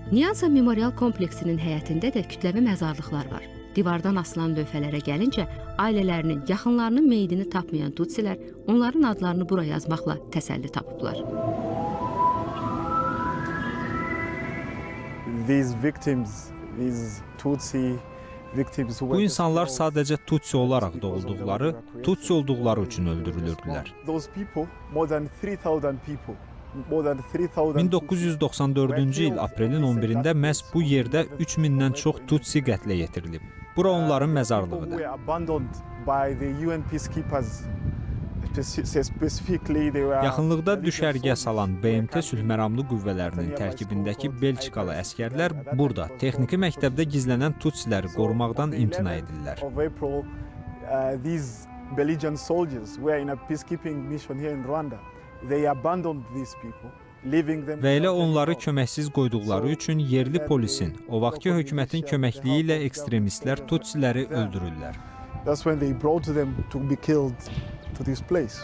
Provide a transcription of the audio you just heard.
Nyanza Memorial kompleksinin həyətində də kütləvi məzarlıqlar var. Divardan asılan lövhələrə gəlincə, ailələrinin, yaxınlarının meyidini tapmayan tutsilər onların adlarını bura yazmaqla təsəlli tapıblar. Bu insanlar sadəcə Tutsi olaraq doğulduqları, Tutsi olduqları üçün öldürülürdülər. 1994-cü il aprelin 11-də məhz bu yerdə 3000-dən çox Tutsi qətlə yetirilib. Bura onların məzarlığıdır. Yaxınlıqda düşərgə salan BMT sülhməramlı qüvvələrinin tərkibindəki Belçikalı əskərlər burada texniki məktəbdə gizlənən Tutsiləri qorumaqdan imtina edirlər. Və elə onları köməksiz qoyduqları üçün yerli polisin, o vaxtki hökumətin köməkliyi ilə ekstremistlər Tutsiləri öldürürlər. That's when they brought them to be killed to this place.